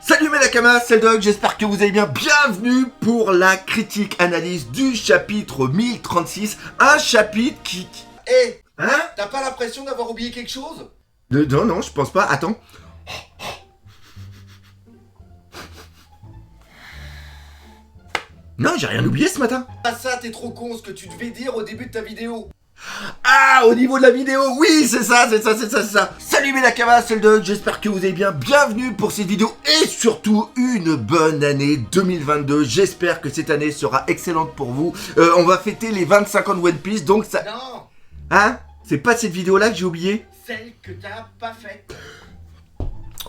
Salut mes nakamas, c'est le Doc, j'espère que vous allez bien. Bienvenue pour la critique analyse du chapitre 1036. Un chapitre qui... Hein? T'as pas l'impression d'avoir oublié quelque chose? Non, je pense pas, attends. Non, j'ai rien oublié ce matin. Ah ça, t'es trop con, ce que tu devais dire au début de ta vidéo. Ah, au niveau de la vidéo, oui, c'est ça. Salut mes nakamas, c'est le Doc, j'espère que vous allez bien. Bienvenue pour cette vidéo et surtout une bonne année 2022. J'espère que cette année sera excellente pour vous. On va fêter les 25 ans de One Piece, donc ça... Non, Hein? C'est pas cette vidéo-là que j'ai oublié? celle que t'as pas faite.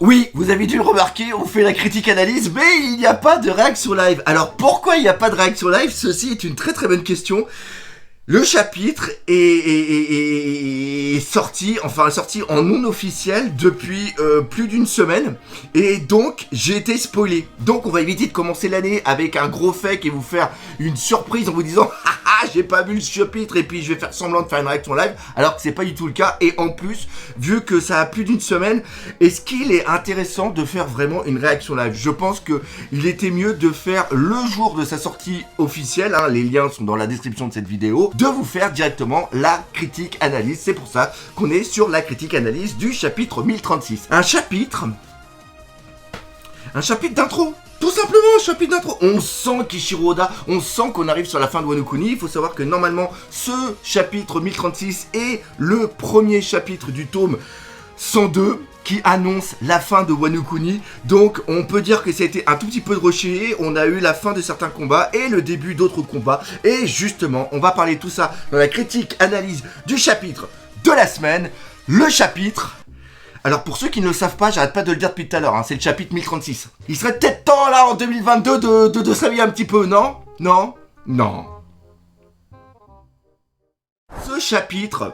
Oui, vous avez dû le remarquer, on fait la critique analyse, mais il n'y a pas de réaction live. Alors pourquoi il n'y a pas de réaction live? Ceci est une très bonne question. Le chapitre est sorti en non officiel depuis plus d'une semaine. Et donc, j'ai été spoilé. Donc, on va éviter de commencer l'année avec un gros fake et vous faire une surprise en vous disant « Haha, j'ai pas vu le chapitre et puis je vais faire semblant de faire une réaction live. » Alors que c'est pas du tout le cas. Et en plus, vu que ça a plus d'une semaine, est-ce qu'il est intéressant de faire vraiment une réaction live? Je pense qu'il était mieux de faire le jour de sa sortie officielle. Hein, les liens sont dans la description de cette vidéo. De vous faire directement la critique analyse. C'est pour ça qu'on est sur la critique analyse du chapitre 1036. Un chapitre d'intro. Tout simplement, un chapitre d'intro. On sent Kishiro Oda, on sent qu'on arrive sur la fin de Wano Kuni. Il faut savoir que normalement, ce chapitre 1036 est le premier chapitre du tome 102 qui annonce la fin de Wano Kuni. Donc on peut dire que ça a été un tout petit peu de rushé. On a eu la fin de certains combats et le début d'autres combats. Et justement, on va parler de tout ça dans la critique analyse du chapitre de la semaine. Le chapitre... Alors pour ceux qui ne le savent pas, j'arrête pas de le dire depuis tout à l'heure, hein, c'est le chapitre 1036. Il serait peut-être temps là en 2022 de s'habiller un petit peu, non? Non. Ce chapitre...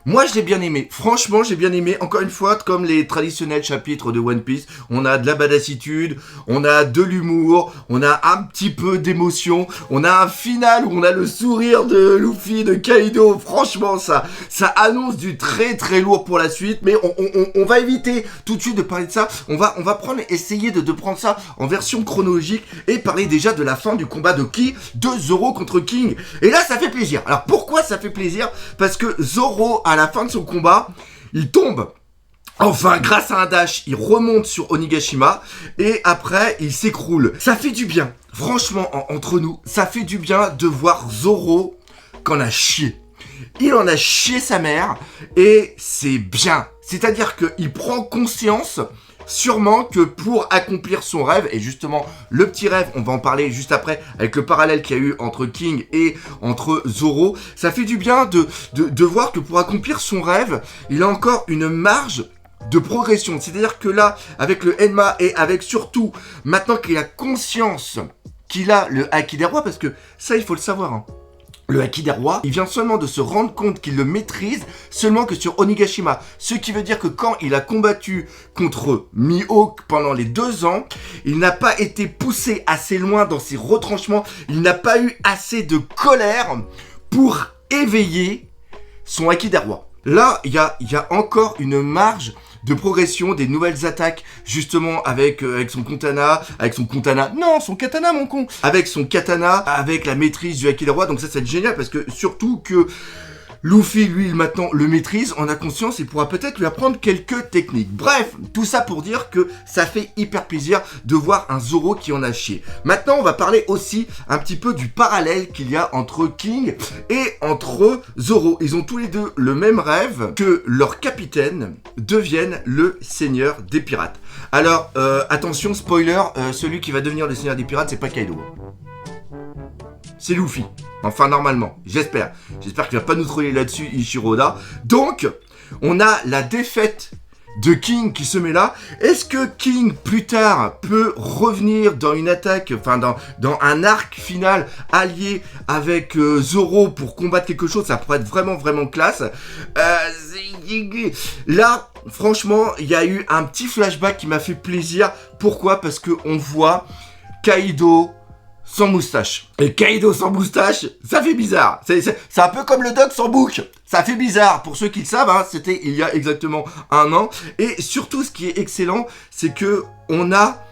Moi je l'ai bien aimé, franchement j'ai bien aimé, encore une fois comme les traditionnels chapitres de One Piece, on a de la badassitude, on a de l'humour, on a un petit peu d'émotion, on a un final où on a le sourire de Luffy, de Kaido, franchement ça annonce du très lourd pour la suite, mais on va éviter tout de suite de parler de ça, on va essayer de prendre ça en version chronologique et parler déjà de la fin du combat de Zoro contre King, et là ça fait plaisir. Alors pourquoi ça fait plaisir? Parce que Zoro, à la fin de son combat, il tombe. Enfin, grâce à un dash, il remonte sur Onigashima et après, il s'écroule. Ça fait du bien. Franchement, entre nous, ça fait du bien de voir Zoro qu'en a chié. Il en a chié sa mère et c'est bien. C'est-à-dire qu'il prend conscience... Sûrement que pour accomplir son rêve, et justement le petit rêve, on va en parler juste après avec le parallèle qu'il y a eu entre King et entre Zoro, ça fait du bien de voir que pour accomplir son rêve, il a encore une marge de progression. C'est-à-dire que là, avec le Enma et avec surtout, maintenant qu'il a conscience qu'il a le Haki des rois, parce que ça il faut le savoir, hein. Le Haki des rois, il vient seulement de se rendre compte qu'il le maîtrise seulement que sur Onigashima. Ce qui veut dire que quand il a combattu contre Mihawk pendant les 2 ans, il n'a pas été poussé assez loin dans ses retranchements, il n'a pas eu assez de colère pour éveiller son Haki des rois. Là, il y a encore une marge de progression, des nouvelles attaques, justement avec son katana, son katana mon con, avec son katana, avec la maîtrise du Haki des rois, donc ça c'est génial parce que surtout que Luffy, lui, maintenant le maîtrise, en a conscience et pourra peut-être lui apprendre quelques techniques. Bref, tout ça pour dire que ça fait hyper plaisir de voir un Zoro qui en a chié. Maintenant, on va parler aussi un petit peu du parallèle qu'il y a entre King et entre Zoro. Ils ont tous les deux le même rêve, que leur capitaine devienne le seigneur des pirates. Alors, attention, spoiler, celui qui va devenir le seigneur des pirates, c'est pas Kaido. C'est Luffy. Enfin, normalement. J'espère. J'espère qu'il va pas nous troller là-dessus, Ichiro Oda. Donc, on a la défaite de King qui se met là. Est-ce que King, plus tard, peut revenir dans une attaque, enfin, dans un arc final allié avec Zoro pour combattre quelque chose? Ça pourrait être vraiment classe. Là, franchement, il y a eu un petit flashback qui m'a fait plaisir. Pourquoi? Parce qu'on voit Kaido sans moustache. Et Kaido sans moustache, ça fait bizarre. C'est un peu comme le Doc sans bouc. Ça fait bizarre. Pour ceux qui le savent, hein, c'était il y a exactement 1 an. Et surtout, ce qui est excellent, c'est que on a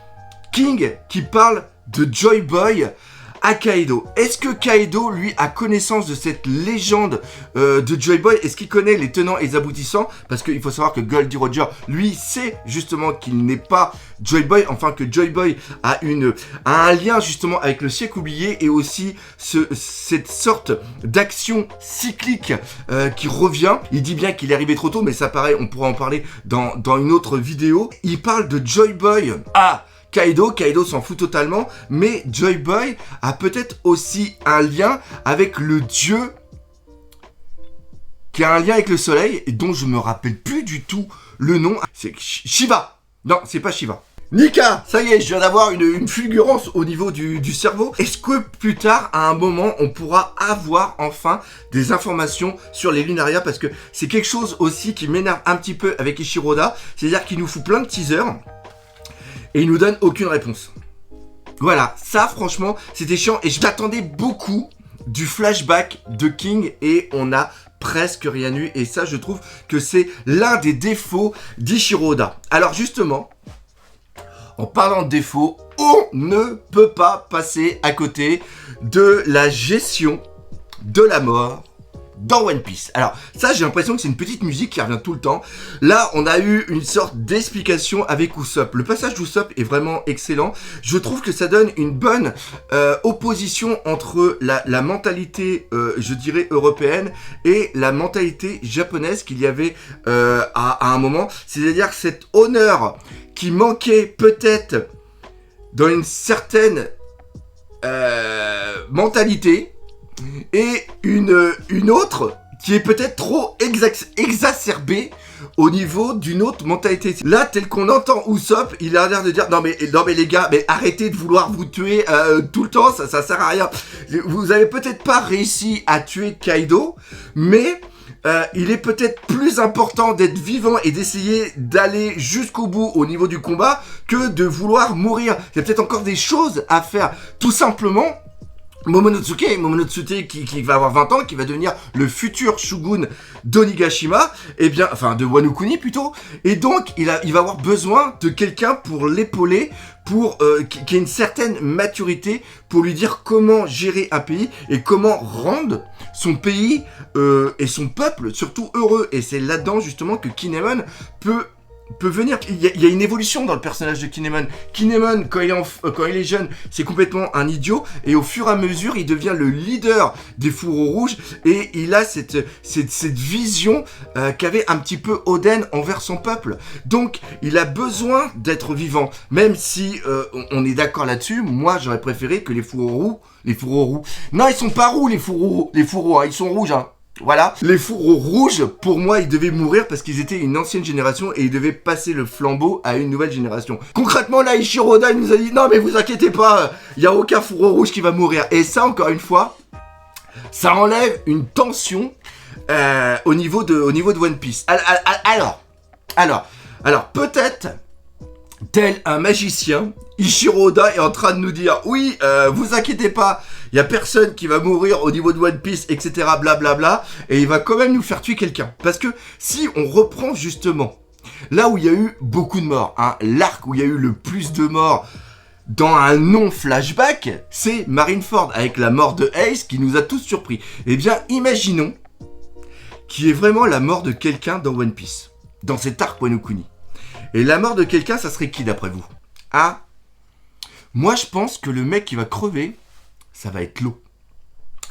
King qui parle de Joy Boy à Kaido. Est-ce que Kaido, lui, a connaissance de cette légende de Joy Boy? Est-ce qu'il connaît les tenants et les aboutissants? Parce qu'il faut savoir que Goldie Roger, lui, sait justement qu'il n'est pas Joy Boy, enfin que Joy Boy a un lien justement avec le siècle oublié et aussi cette sorte d'action cyclique qui revient. Il dit bien qu'il est arrivé trop tôt, mais ça pareil, on pourra en parler dans une autre vidéo. Il parle de Joy Boy à Kaido s'en fout totalement, mais Joy Boy a peut-être aussi un lien avec le dieu qui a un lien avec le soleil et dont je me rappelle plus du tout le nom. C'est Shiva. Non, c'est pas Shiva. Nika, ça y est, je viens d'avoir une fulgurance au niveau du cerveau. Est-ce que plus tard, à un moment, on pourra avoir enfin des informations sur les Lunaria? Parce que c'est quelque chose aussi qui m'énerve un petit peu avec Ishiroda, c'est-à-dire qu'il nous fout plein de teasers et il nous donne aucune réponse. Voilà, ça franchement, c'était chiant et je m'attendais beaucoup du flashback de King et on a presque rien eu et ça je trouve que c'est l'un des défauts d'Ishiroda. Alors justement, en parlant de défauts, on ne peut pas passer à côté de la gestion de la mort dans One Piece. Alors ça j'ai l'impression que c'est une petite musique qui revient tout le temps. Là on a eu une sorte d'explication avec Usopp. Le passage d'Usopp est vraiment excellent. Je trouve que ça donne une bonne opposition entre la mentalité je dirais européenne et la mentalité japonaise qu'il y avait à un moment. C'est-à-dire cet honneur qui manquait peut-être dans une certaine mentalité et une autre qui est peut-être trop exacerbée au niveau d'une autre mentalité. Là, tel qu'on entend Usopp, il a l'air de dire non mais les gars, mais arrêtez de vouloir vous tuer tout le temps, ça sert à rien. Vous avez peut-être pas réussi à tuer Kaido, mais il est peut-être plus important d'être vivant et d'essayer d'aller jusqu'au bout au niveau du combat que de vouloir mourir. Il y a peut-être encore des choses à faire, tout simplement. Momonosuke qui va avoir 20 ans, qui va devenir le futur shogun d'Onigashima, et bien, enfin de Wano Kuni plutôt, et donc il va avoir besoin de quelqu'un pour l'épauler, pour qui ait une certaine maturité, pour lui dire comment gérer un pays et comment rendre son pays et son peuple surtout heureux. Et c'est là-dedans justement que Kinemon peut venir. Il y a une évolution dans le personnage de Kinemon. Kinemon, quand il est jeune, c'est complètement un idiot, et au fur et à mesure, il devient le leader des fourreaux rouges, et il a cette vision qu'avait un petit peu Oden envers son peuple. Donc, il a besoin d'être vivant, même si on est d'accord là-dessus. Moi, j'aurais préféré que les fourreaux roux. Non, ils sont pas roux, les fourreaux, hein, ils sont rouges, hein. Voilà, les fourreaux rouges, pour moi, ils devaient mourir parce qu'ils étaient une ancienne génération et ils devaient passer le flambeau à une nouvelle génération. Concrètement, là, Ishiroda, il nous a dit, non, mais vous inquiétez pas, il n'y a aucun fourreau rouge qui va mourir. Et ça, encore une fois, ça enlève une tension au niveau de One Piece. Alors, peut-être, tel un magicien, Ishiroda est en train de nous dire, oui, vous inquiétez pas, il y a personne qui va mourir au niveau de One Piece, etc., blablabla, et il va quand même nous faire tuer quelqu'un. Parce que si on reprend justement là où il y a eu beaucoup de morts, hein, l'arc où il y a eu le plus de morts dans un non-flashback, c'est Marineford, avec la mort de Ace qui nous a tous surpris. Eh bien, imaginons qu'il y ait vraiment la mort de quelqu'un dans One Piece, dans cet arc Wano Kuni. Et la mort de quelqu'un, ça serait qui d'après vous? Ah, moi je pense que le mec qui va crever, ça va être l'eau.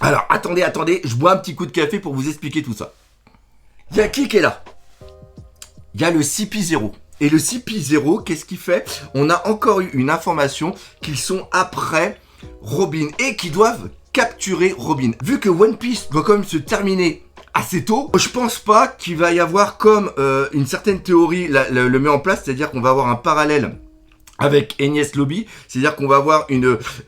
Alors, attendez, je bois un petit coup de café pour vous expliquer tout ça. Il y a qui est là? Il y a le CP0. Et le CP0, qu'est-ce qu'il fait? On a encore eu une information qu'ils sont après Robin et qu'ils doivent capturer Robin. Vu que One Piece doit quand même se terminer assez tôt, je pense pas qu'il va y avoir comme une certaine théorie le met en place, c'est-à-dire qu'on va avoir un parallèle avec Enies Lobby, c'est-à-dire qu'on va avoir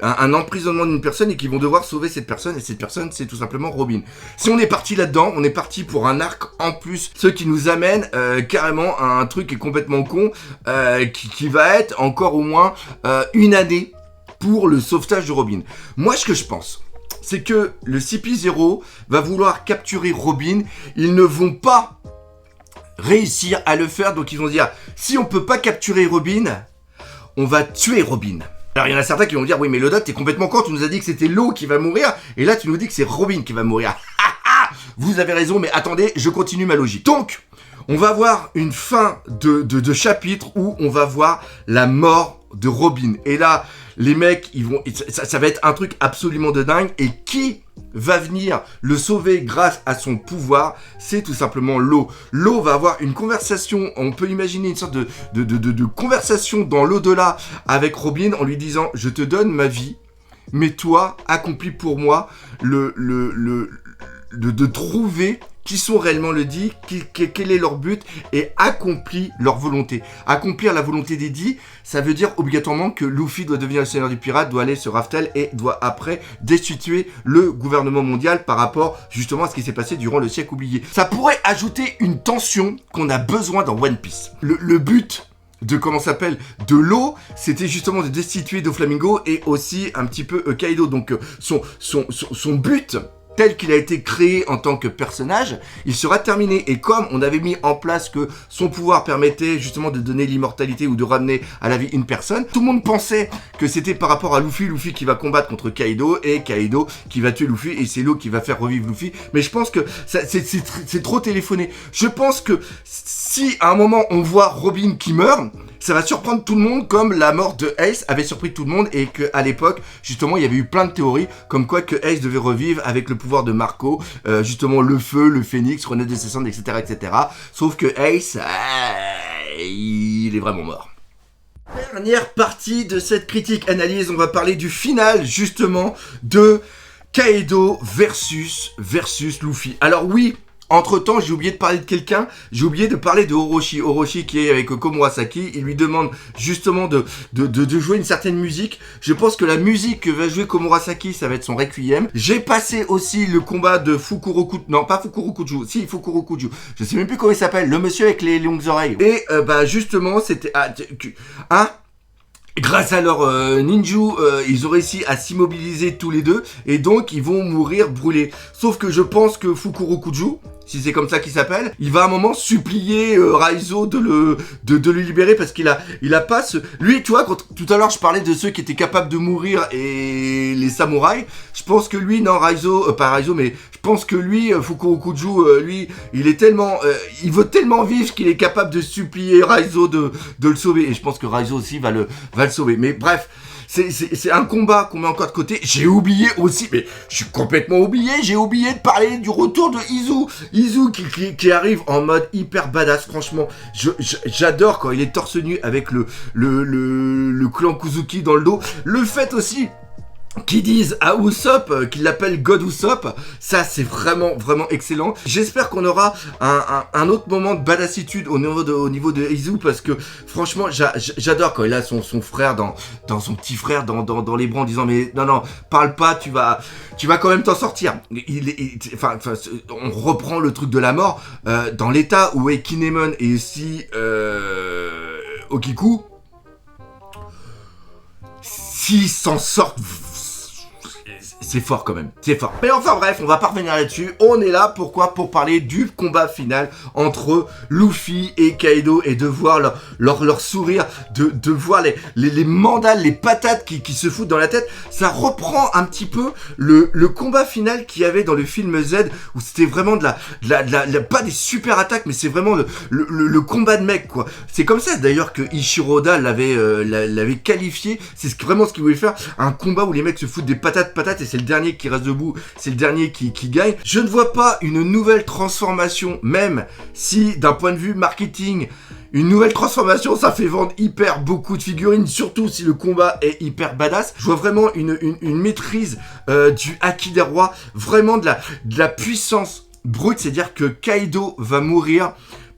un emprisonnement d'une personne et qu'ils vont devoir sauver cette personne, et cette personne, c'est tout simplement Robin. Si on est parti là-dedans, on est parti pour un arc en plus, ce qui nous amène carrément à un truc qui est complètement con, qui va être encore au moins une année pour le sauvetage de Robin. Moi, ce que je pense, c'est que le CP0 va vouloir capturer Robin. Ils ne vont pas réussir à le faire, donc ils vont dire, si on peut pas capturer Robin, on va tuer Robin. Alors il y en a certains qui vont dire, oui mais le doc t'es complètement con, tu nous as dit que c'était Lo qui va mourir, et là tu nous dis que c'est Robin qui va mourir. Vous avez raison, mais attendez, je continue ma logique. Donc, on va voir une fin de chapitre où on va voir la mort de Robin. Et là, les mecs, ça va être un truc absolument de dingue. Et qui va venir le sauver grâce à son pouvoir? C'est tout simplement Lo. Lo va avoir une conversation, on peut imaginer une sorte de conversation dans l'au-delà avec Robin en lui disant « Je te donne ma vie, mais toi, accomplis pour moi de trouver qui sont réellement le dit, quel est leur but et accomplir leur volonté. Accomplir la volonté des dits, ça veut dire obligatoirement que Luffy doit devenir le seigneur du pirate, doit aller sur Raftel et doit après destituer le gouvernement mondial par rapport justement à ce qui s'est passé durant le siècle oublié. Ça pourrait ajouter une tension qu'on a besoin dans One Piece. Le but de de Lo, c'était justement de destituer Doflamingo et aussi un petit peu Kaido. Donc son but tel qu'il a été créé en tant que personnage, il sera terminé. Et comme on avait mis en place que son pouvoir permettait justement de donner l'immortalité ou de ramener à la vie une personne, tout le monde pensait que c'était par rapport à Luffy qui va combattre contre Kaido et Kaido qui va tuer Luffy et c'est Lo qui va faire revivre Luffy. Mais je pense que c'est trop téléphoné. Je pense que si à un moment on voit Robin qui meurt, ça va surprendre tout le monde comme la mort de Ace avait surpris tout le monde et qu'à l'époque, justement, il y avait eu plein de théories comme quoi que Ace devait revivre avec le pouvoir de Marco, justement le feu, le phénix, renaître de ses cendres, etc., etc. Sauf que Ace, il est vraiment mort. Dernière partie de cette critique analyse, on va parler du final, justement, de Kaido versus Luffy. Alors oui, entre-temps, j'ai oublié de parler de quelqu'un, j'ai oublié de parler de Orochi. Orochi qui est avec Komurasaki, il lui demande justement de jouer une certaine musique. Je pense que la musique que va jouer Komurasaki, ça va être son Requiem. J'ai passé aussi le combat de Fukurokuju, non pas Fukurokuju, si Fukurokuju, je sais même plus comment il s'appelle, le monsieur avec les longues oreilles. Et justement, c'était... grâce à leur ninju, ils ont réussi à s'immobiliser tous les deux et donc ils vont mourir brûlés. Sauf que je pense que Fukurokuju, si c'est comme ça qu'il s'appelle, il va à un moment supplier Raizo de le libérer parce qu'il a pas ce... Lui, tu vois, quand tout à l'heure je parlais de ceux qui étaient capables de mourir et les samouraïs, je pense que lui, non Raizo, pas Raizo, mais je pense que lui, Fukurokuju, lui, il est tellement... il veut tellement vivre qu'il est capable de supplier Raizo de le sauver. Et je pense que Raizo aussi va le sauver. Mais bref... C'est un combat qu'on met encore de côté. J'ai oublié aussi, mais je suis complètement oublié, j'ai oublié de parler du retour de Izu. Izu qui arrive en mode hyper badass, franchement. J'adore quand il est torse nu avec le clan Kuzuki dans le dos. Le fait aussi qu'ils disent à Usopp, qu'ils l'appellent God Usopp, ça c'est vraiment excellent. J'espère qu'on aura un autre moment de badassitude au niveau de Izu parce que franchement j'adore quand il a son frère dans son petit frère dans les bras en disant mais non parle pas, tu vas quand même t'en sortir. On reprend le truc de la mort dans l'état où est Kinemon et aussi Okiku. S'ils s'en sortent, c'est fort quand même, c'est fort. Mais enfin bref, on va pas revenir là-dessus. On est là, pourquoi? Pour parler du combat final entre Luffy et Kaido et de voir leur sourire, de voir les mandales, les patates qui se foutent dans la tête. Ça reprend un petit peu le combat final qu'il y avait dans le film Z où c'était vraiment pas des super attaques, mais c'est vraiment le combat de mecs quoi. C'est comme ça d'ailleurs que Ichiroda l'avait qualifié. C'est vraiment ce qu'il voulait faire, un combat où les mecs se foutent des patates et c'est le dernier qui reste debout, c'est le dernier qui gagne. Je ne vois pas une nouvelle transformation, même si d'un point de vue marketing, une nouvelle transformation, ça fait vendre hyper beaucoup de figurines, surtout si le combat est hyper badass. Je vois vraiment une maîtrise du Haki des rois, vraiment de la puissance brute, c'est-à-dire que Kaido va mourir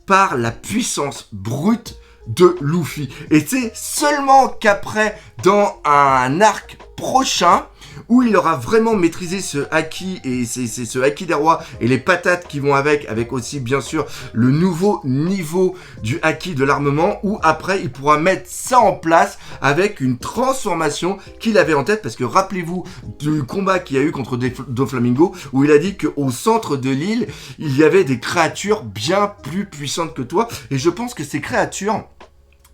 par la puissance brute de Luffy. Et c'est seulement qu'après, dans un arc prochain, où il aura vraiment maîtrisé ce haki et c'est ce haki des rois et les patates qui vont avec aussi bien sûr le nouveau niveau du haki de l'armement, où après il pourra mettre ça en place avec une transformation qu'il avait en tête, parce que rappelez-vous du combat qu'il y a eu contre Doflamingo, où il a dit qu'au centre de l'île, il y avait des créatures bien plus puissantes que toi, et je pense que ces créatures,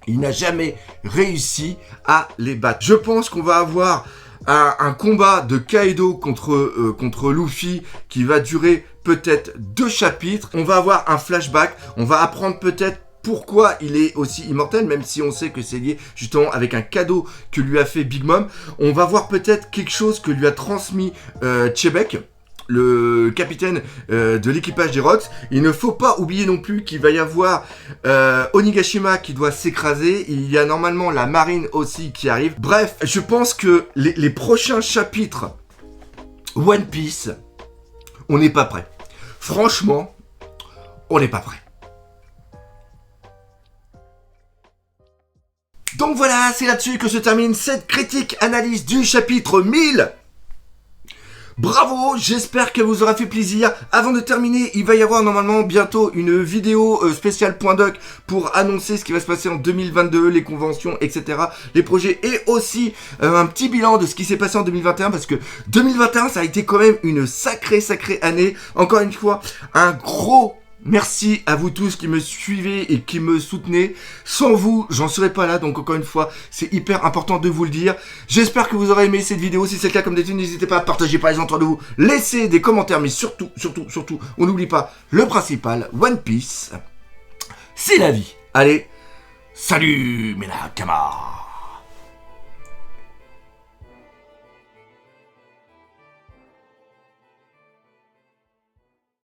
il n'a jamais réussi à les battre. Je pense qu'on va avoir un combat de Kaido contre Luffy qui va durer peut-être 2 chapitres. On va avoir un flashback, on va apprendre peut-être pourquoi il est aussi immortel, même si on sait que c'est lié justement avec un cadeau que lui a fait Big Mom. On va voir peut-être quelque chose que lui a transmis Chebek, le capitaine de l'équipage des Rocks. Il ne faut pas oublier non plus qu'il va y avoir Onigashima qui doit s'écraser. Il y a normalement la marine aussi qui arrive. Bref, je pense que les prochains chapitres One Piece, on n'est pas prêt. Franchement, on n'est pas prêt. Donc voilà, c'est là-dessus que se termine cette critique analyse du chapitre 1000. Bravo, j'espère que vous aura fait plaisir. Avant de terminer, il va y avoir normalement bientôt une vidéo spéciale point doc pour annoncer ce qui va se passer en 2022, les conventions, etc., les projets, et aussi un petit bilan de ce qui s'est passé en 2021, parce que 2021, ça a été quand même une sacrée année. Encore une fois, un gros merci à vous tous qui me suivez et qui me soutenez. Sans vous, j'en serais pas là. Donc encore une fois, c'est hyper important de vous le dire. J'espère que vous aurez aimé cette vidéo. Si c'est le cas, comme d'habitude, n'hésitez pas à partager par les entre vous. Laissez des commentaires, mais surtout, on n'oublie pas le principal. One Piece, c'est la vie. Allez, salut mes nakamas.